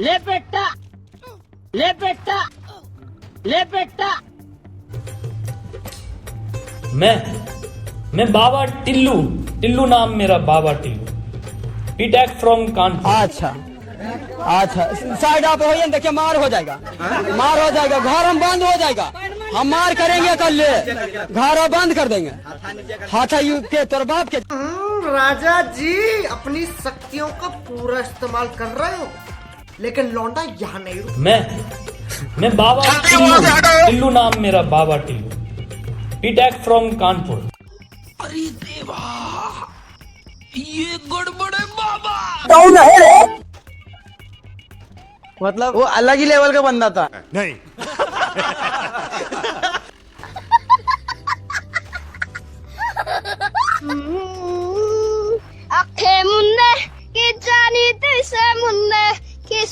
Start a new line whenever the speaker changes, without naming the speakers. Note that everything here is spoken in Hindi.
ले बेटा, ले बेटा, ले बेटा।
मैं बाबा टिल्लू, टिल्लू नाम मेरा, बाबा टिल्लू। BTech from Kanpur.
अच्छा अच्छा, साइड आप हो, देखिए मार हो जाएगा, मार हो जाएगा, घर हम बंद हो जाएगा, हम मार करेंगे कल, घर बंद कर देंगे। हाथा यू के तोर बाप के।
राजा जी अपनी शक्तियों का पूरा इस्तेमाल कर रहे हो, लेकिन लौंडा यहाँ नहीं रुक।
मैं बाबा टिल्लू, टिल्लू नाम मेरा, बाबा टिल्लू। BTech from Kanpur.
अरे देवा, ये गड़बड़ है बाबा।
कौन है रे? मतलब वो अलग ही लेवल का बंदा था।
नहीं।
आखे मुन्ने कि जानी तैसे मुन्ने कि